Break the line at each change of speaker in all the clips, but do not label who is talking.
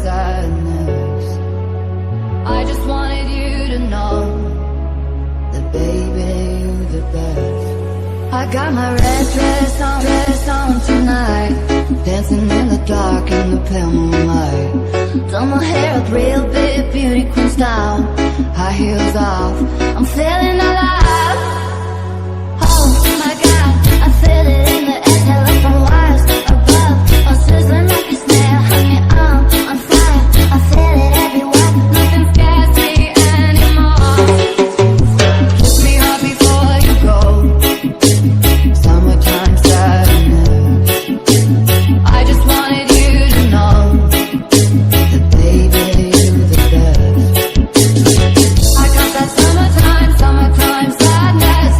sadness. I just wanted you to know that baby, you're the best. I got my red dress on tonight, dancing in the dark in the pale moonlight. Done my hair up real big, beauty queen style, high heels off, I'm feeling alive. Oh my God, I feel it in the air, telephone wires above, I'm sizzling like a snare, hanging on fire. I feel it everywhere, nothing scares me anymore. Kiss me hard before you go, summertime sadness. I just wanted you to know that baby, you're the best. I got that summertime sadness.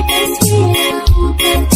As we are open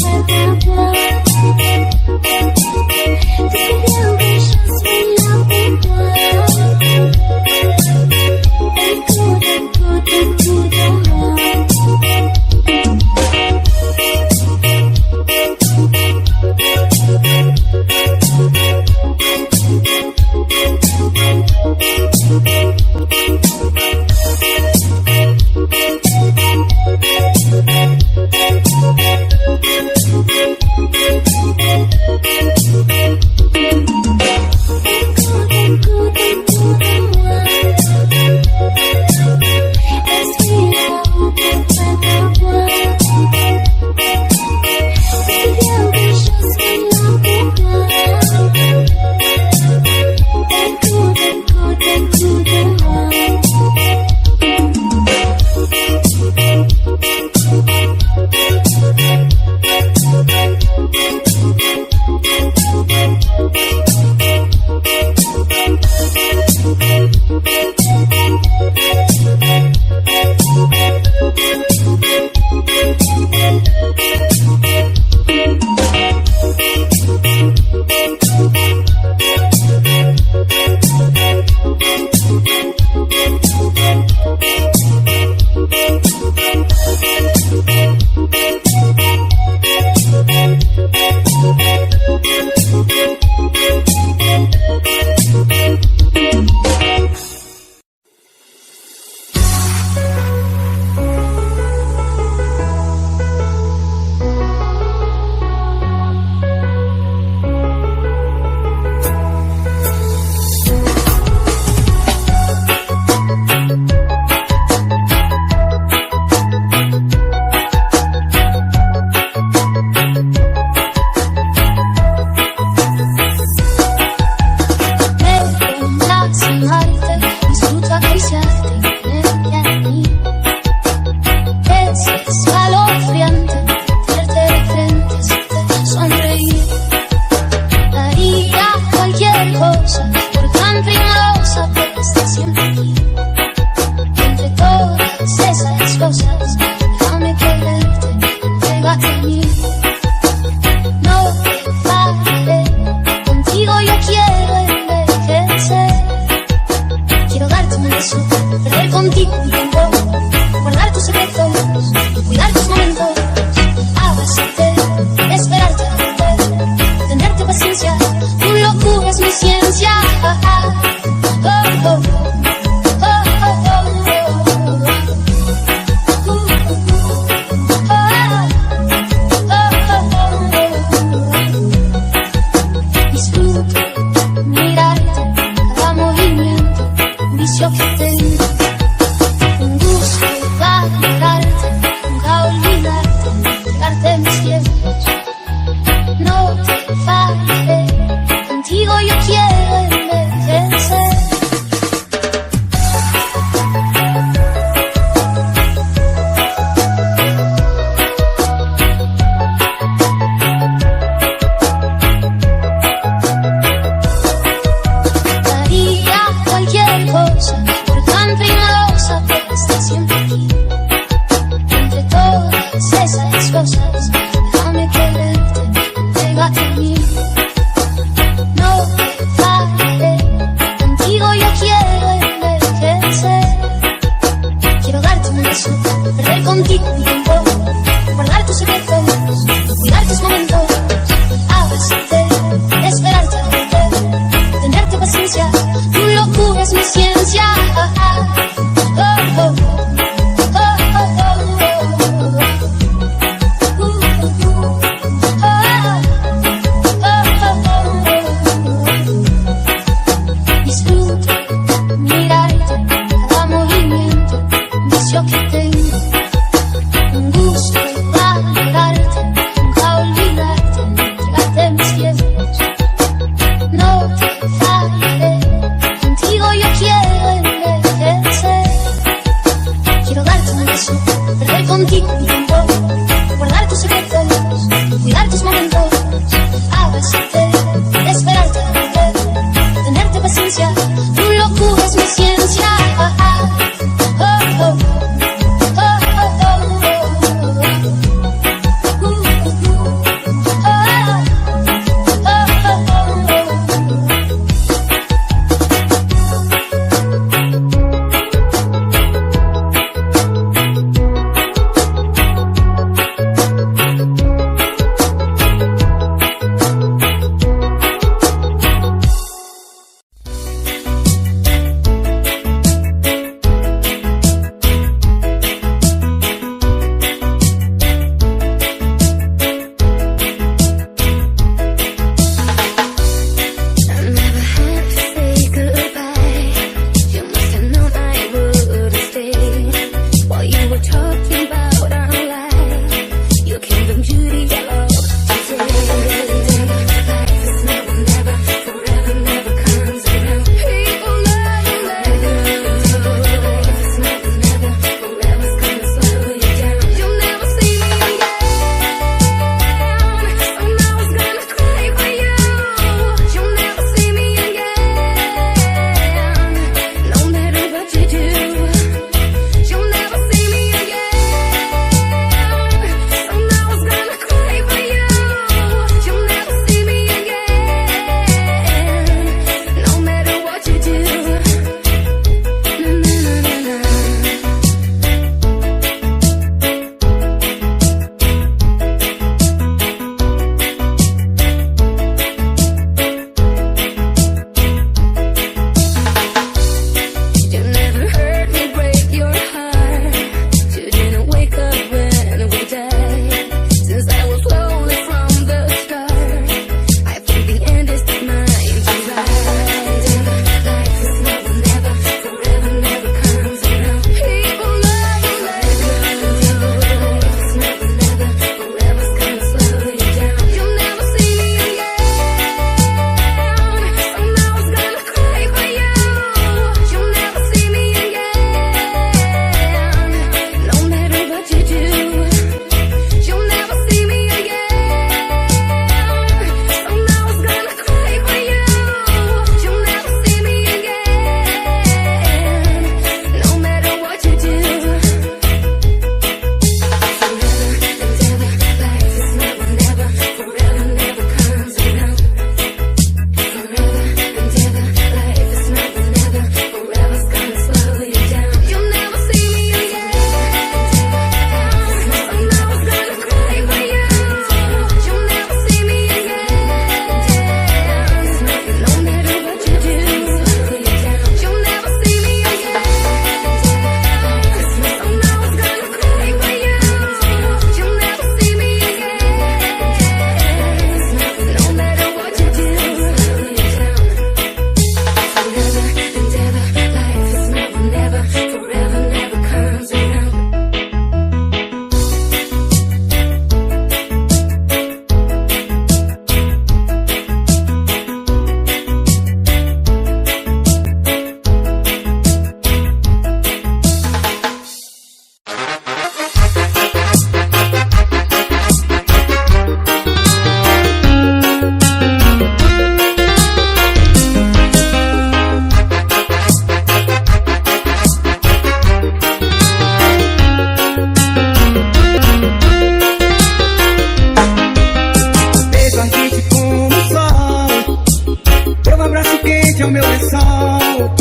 é o meu lençol.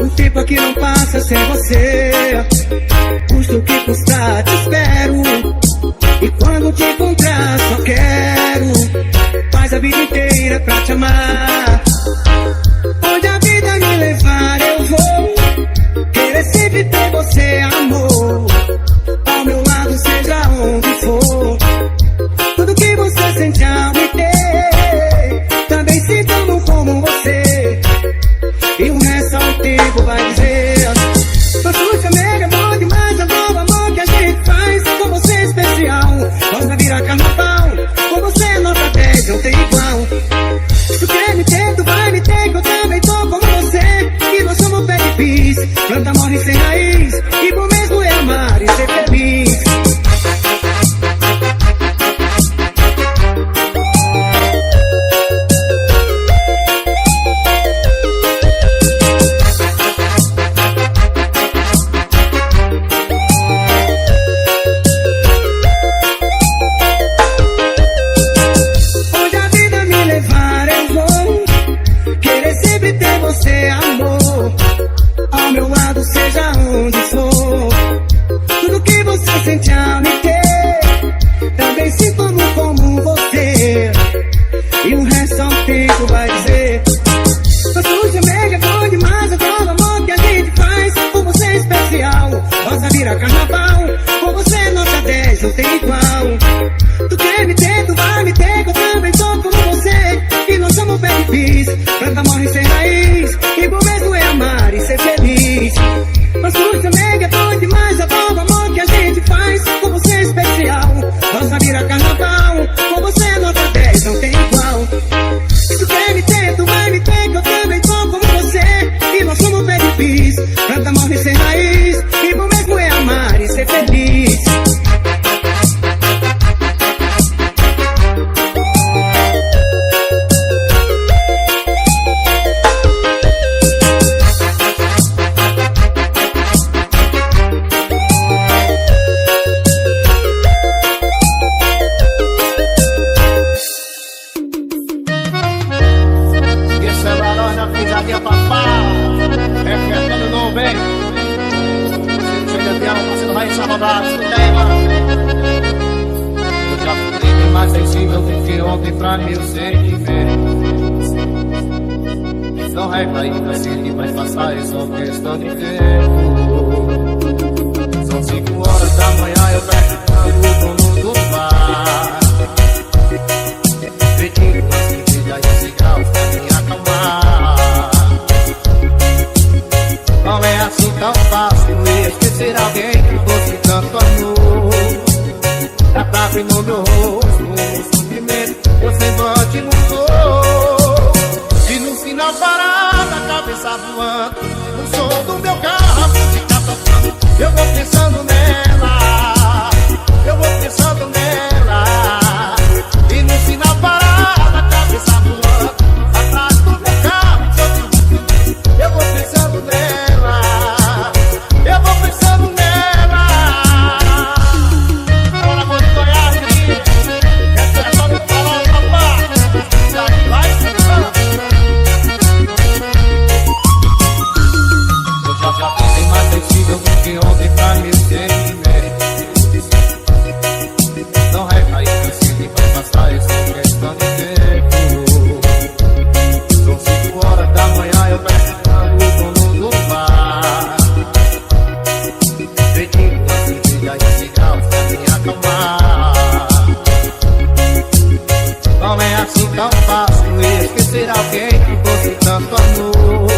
O tempo aqui não passa sem você. Custa o que custar, te espero. E quando te encontrar só quero faz a vida inteira pra te amar. Onde a vida me levar eu vou querer sempre ter você, amor. Ao meu lado seja onde for. Tudo que você sente ao me ter também sinto como você. E o resto ao tempo vai dizer. Nosso chamego é bom demais, amor, amor que a gente faz. Com você é especial, rosa vira carnaval. Com você é nota 10, não tem igual. Se tu quer me ter, tu vai me ter, que eu também tô como você. E nós somos pé de pis, planta morre sem raiz. E bom mesmo é amar e ser feliz. Sente a me ter, também sinto como você. E o resto ao tempo vai dizer. Nosso chamego é bom demais, adoro o amor que a gente faz. Com você é especial, rosa vira carnaval. Com você é nota 10, não tem igual. Tu quer me ter, tu vai me ter, que eu também tô como você. E nós somos pé de pis, planta morre sem raiz. E bom mesmo é amar e ser feliz. Nosso chamego é bom demais, adoro o amor que a gente faz. Com você é especial, rosa vira carnaval. Com você é nota 10, não tem igual. Se tu quer me ter, tu vai me ter, que eu também tô como você. E nós somos pé de pis, planta morre sem raiz. E bom mesmo é amar e ser feliz.
Eu já fui bem mais sensível do que ontem pra mim, eu sei que então regra aí pra seguir, vai passar, é só questão de tempo. São 5 horas da manhã, eu pego o dono do bar, pedindo uma cerveja e cigarros pra me acalmar. Não é assim tão fácil esquecer alguém que fosse tanto amor. A tábua no meu rosto, o sofrimento, o semblante mudou. E no final parada, a cabeça voando, o som do meu carro, a música tocando. Eu vou pensando nela, eu vou pensando nela. E no final parada, a cabeça voando, atrás do meu carro, eu vou pensando nela, eu vou pensando nela. Agora vou te olhar aqui, é só me falar, papá, daí vai ficando. Eu já fiquei mais sensível do que ontem pra me sentimento. Não reca aí, que vai passar, é só questão de tempo. São 5 horas da manhã, eu peço o dono do bar, pedindo uma cerveja e cigarros pra me acalmar. Não é assim tão fácil esquecer alguém que fosse tanto amor.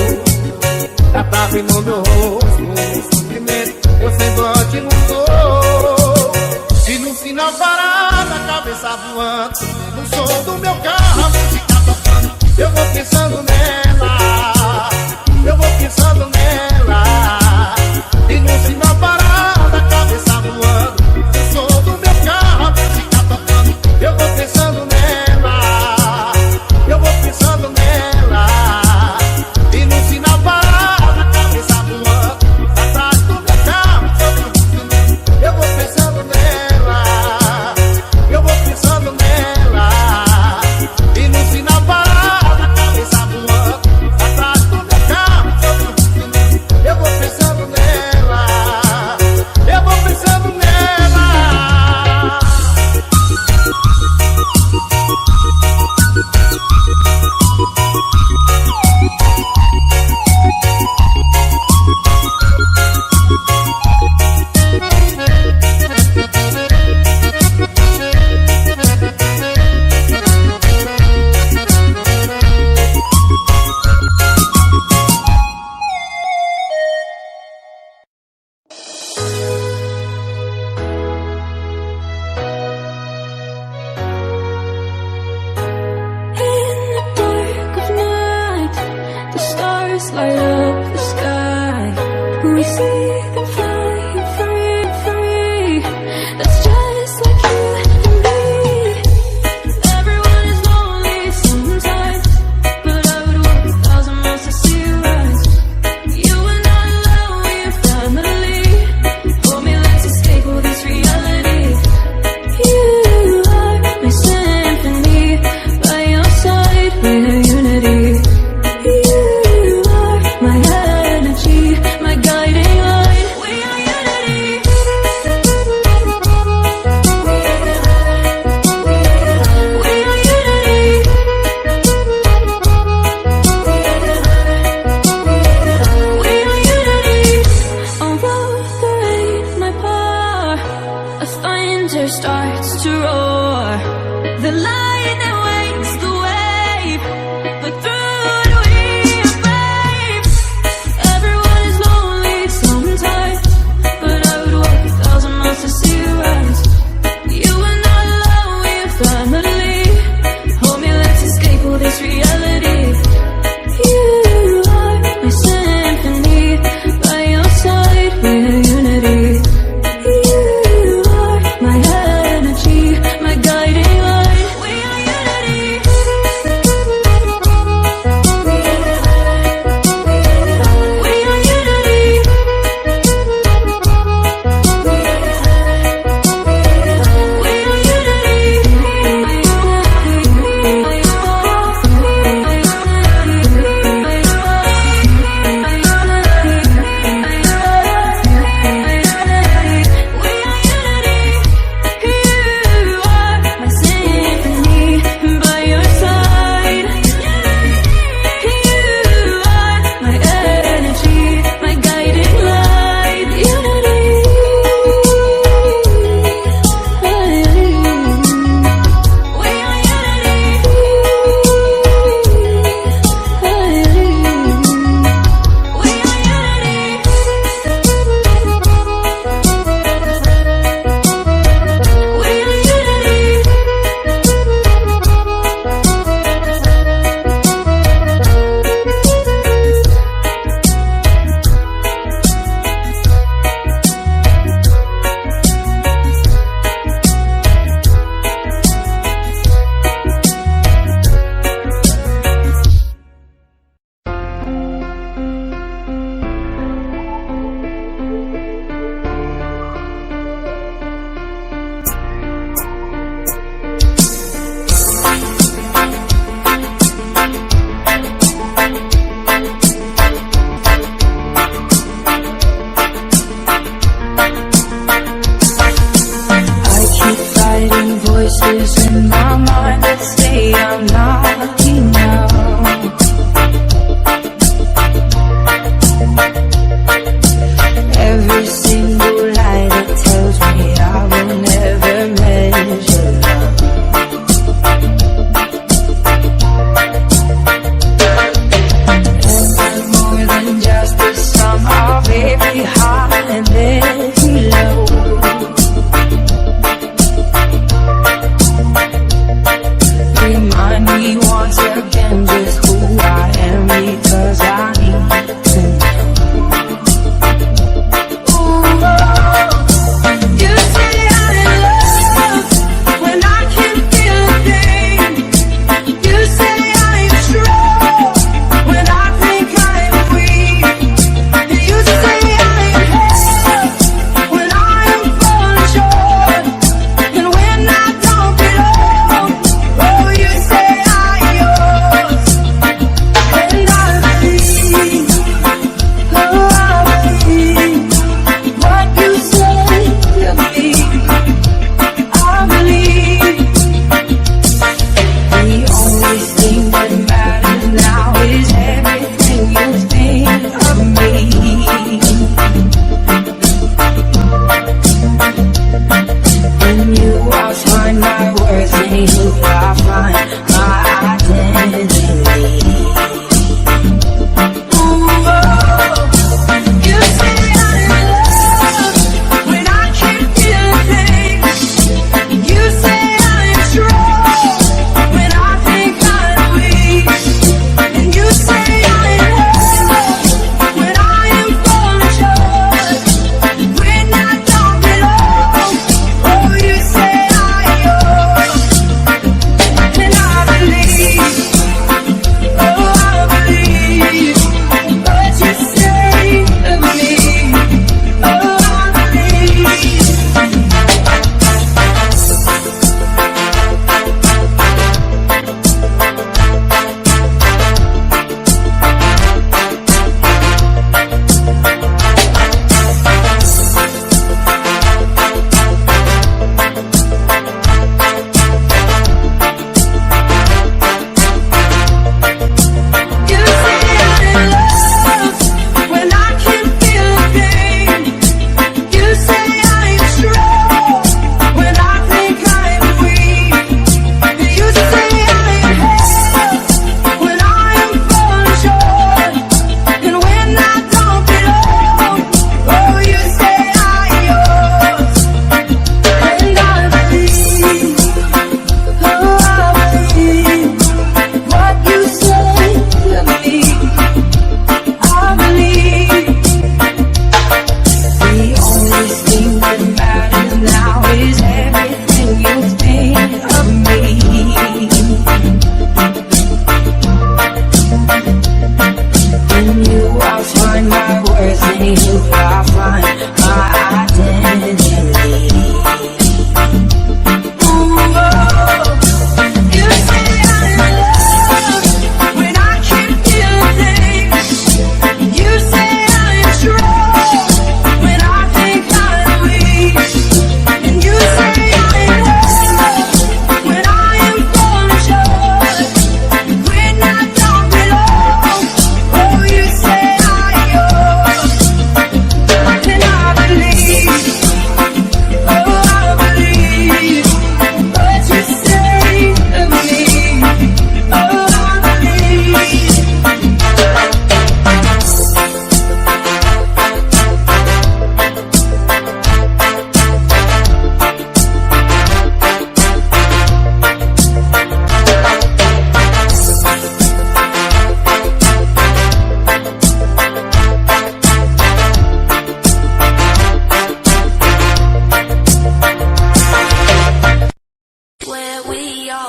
A tábua no meu rosto, o sofrimento, o semblante mudou. E no final parada, a cabeça voando, no som do meu carro, a música tocando. Eu vou pensando nela, eu vou pensando nela. E no final parada, a cabeça voando, no som do meu carro, a música tocando. Eu vou pensando nela, eu vou pensando nela. E no final parada, a cabeça voando, atrás do meu carro, eu vou pensando nela, eu vou pensando nela.
see them flying free, free. That's just like you and me. Everyone is lonely sometimes, but I would walk 1,000 miles to see you rise. You are not alone, we're family. Hold me, let's escape all this reality. You are my symphony, by your side we're unity. You are my energy, my guiding light. We are unity. We are unity. We are unity. Although the rain might pour, a thunder starts to roar. The lightning wakes the wave, but through it we are brave. Everyone is lonely sometimes, but I would walk 1,000 miles to see you rise. You are not alone, we're family. Hold me, let's escape all this reality. You are my symphony, by your side we're unity. You are my energy, my guiding light. We are unity. We are unity. We are You are my symphony, by your side. You are my energy, my guiding light. Unity. We are I keep fighting voices in my mind that say I'm not enough. Every single lie that tells me I will never measure love. And I'm more than just the sum of every high and every low. Remind me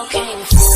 all came for.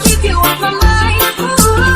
Keep you on my mind. Ooh.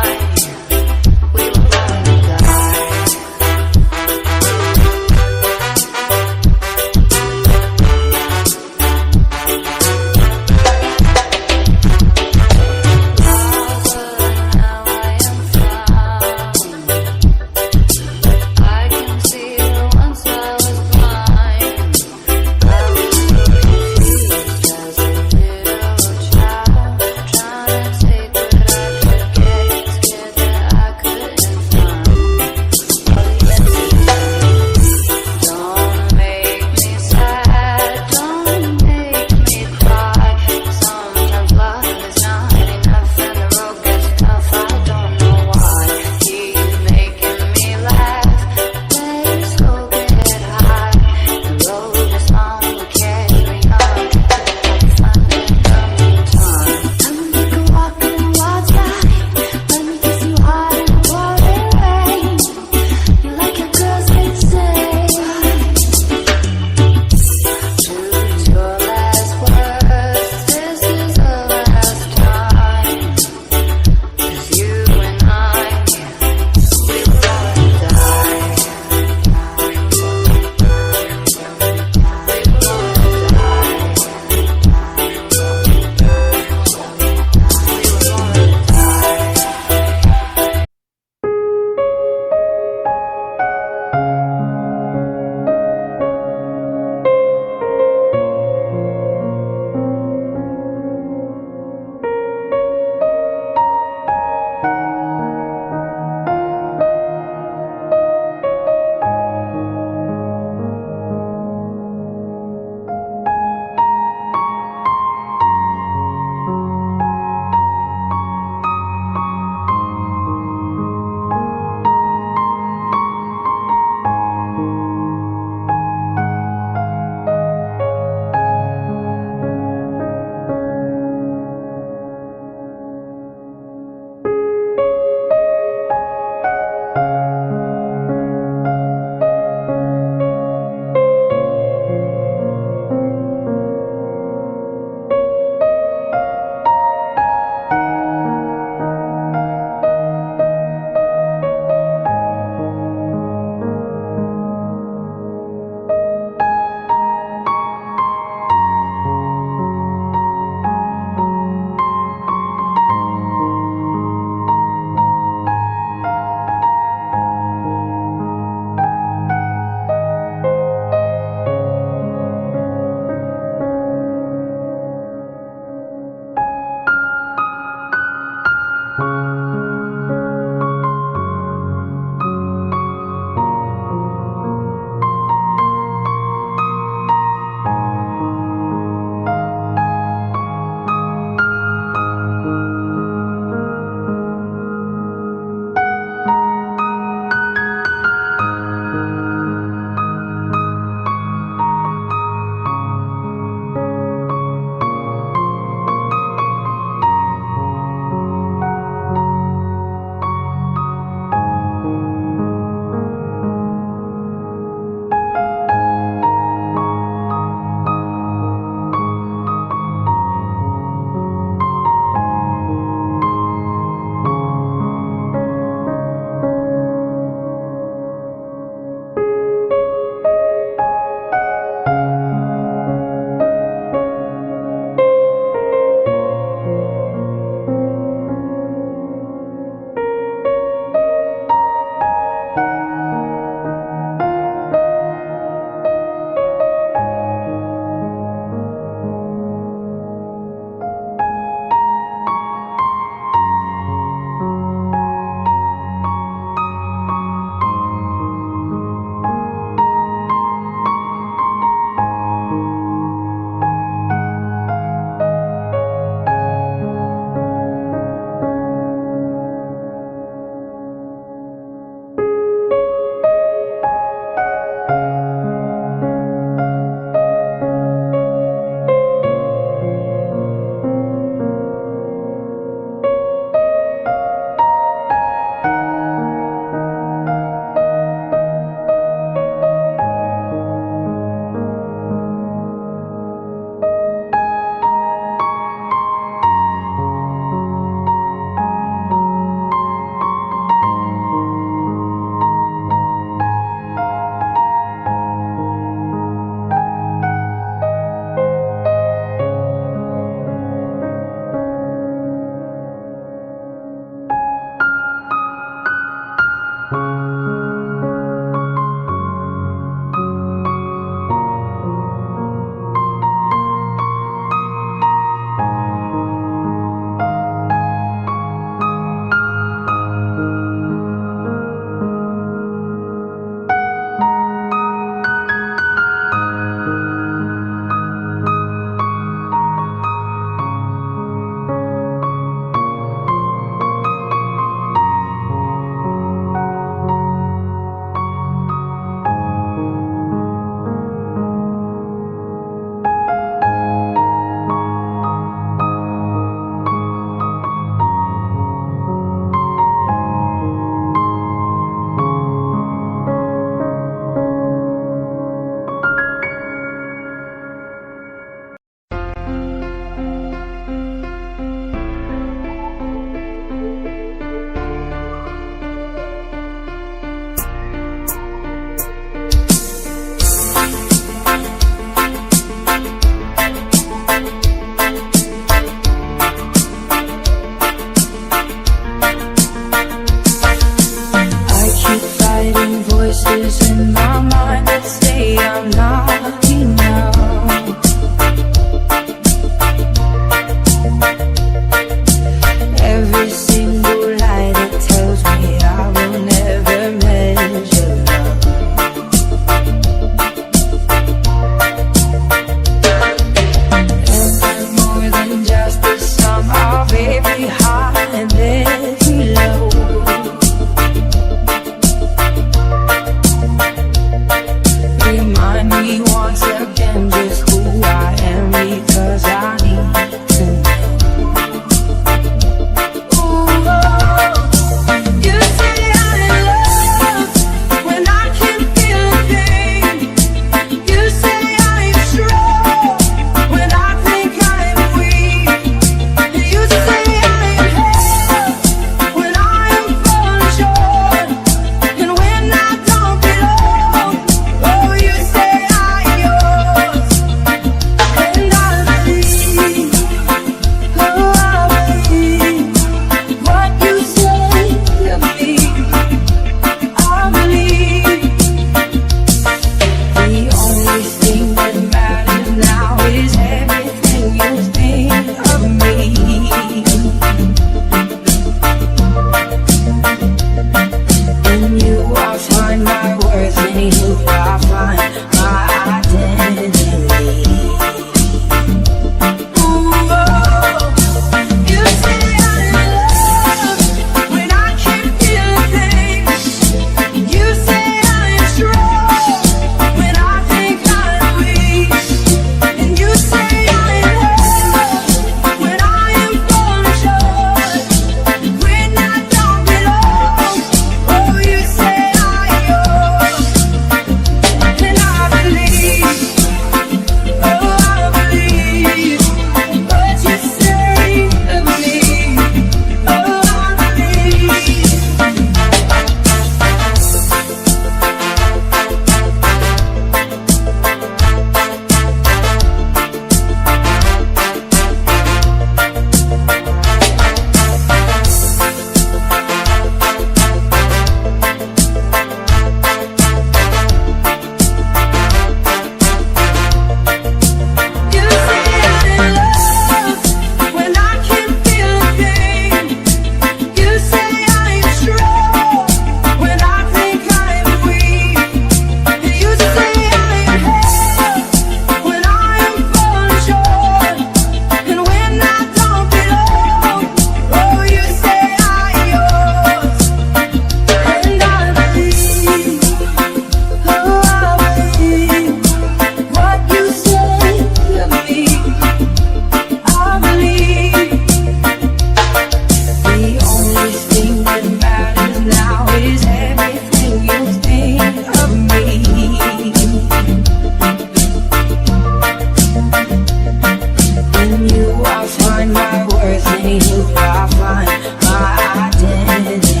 me who I find my identity.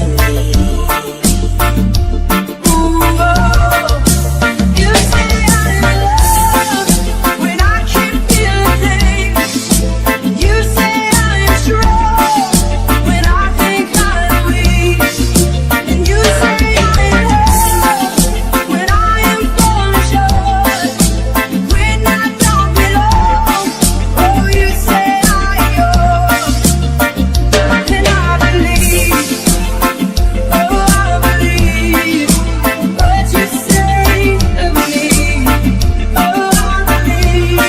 Ooh, oh. You say I'm in love when I can't feel a thing. You say I'm strong when I think I'm weak. And you say I'm in love when I am falling short, when I don't belong. Oh, you say I'm yours, and I believe. Oh, I believe what you say of me. Oh, I believe.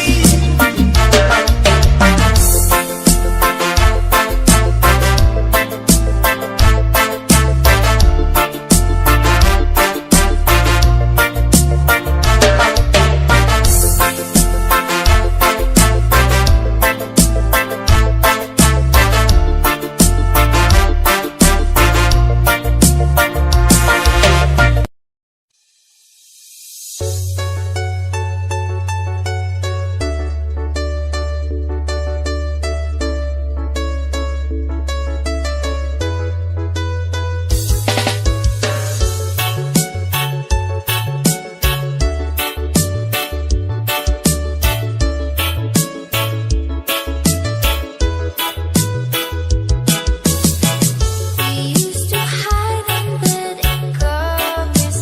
We used to hide under the covers,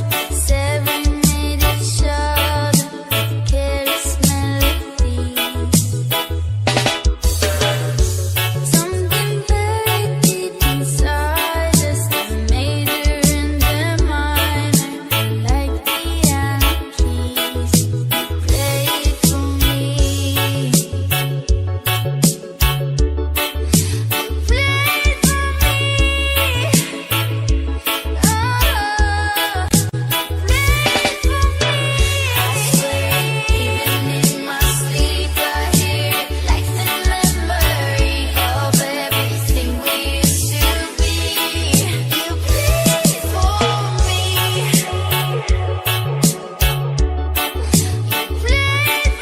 serenade each other with careless melodies. Something buried deep inside us that major and the minor, like piano keys. Play it for me. Play it for me. Oh, play it for me. I swear, even in my sleep, I hear it like the memory of everything we used to be. You play it for me. You play it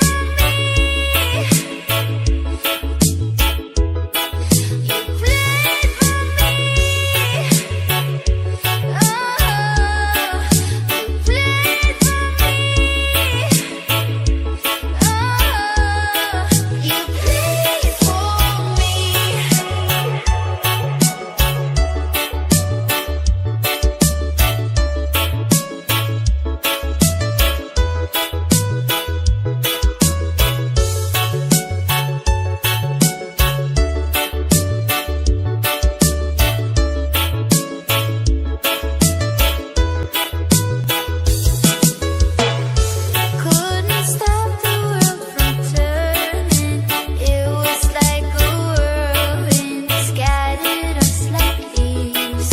couldn't stop the world from turning. It was like a whirlwind, scattered us like leaves.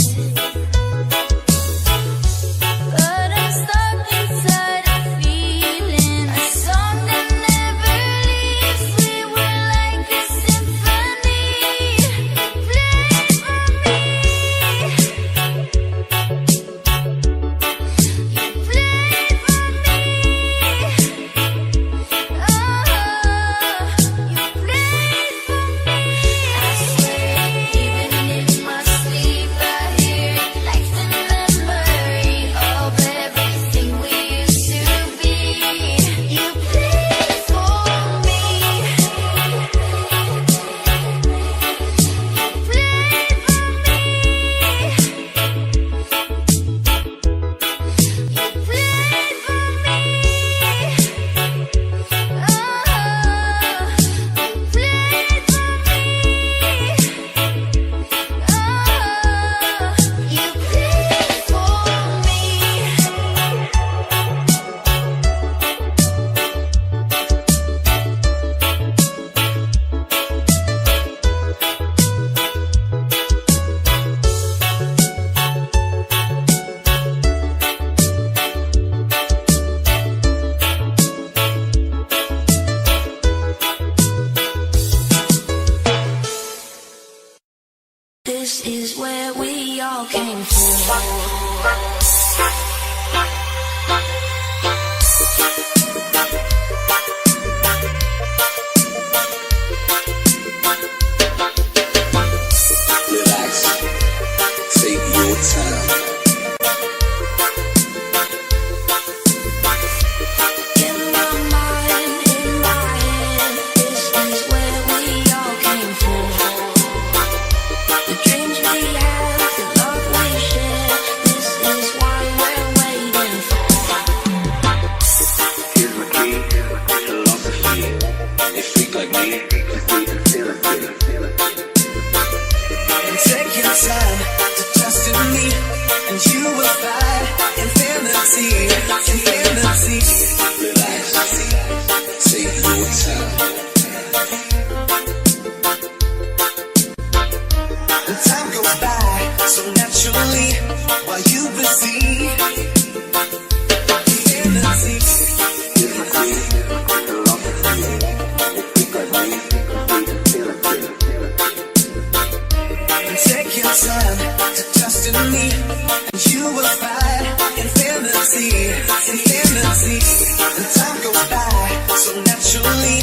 But I'm stuck inside a feeling, a song that never leaves. We were like a symphony. Play it for me. Play it for me. Oh, you play it for me. I swear, even in my sleep, I hear it like the memory of everything we used to be. You play it for me. You play it for me. You play it for me. This is where we all came from. Take your time to trust in me, and you will find infinity, infinity. Relax, take your time. And time goes by so naturally while you receive infinity. Take your time to trust in me, and you will find infinity, infinity. And time goes by so naturally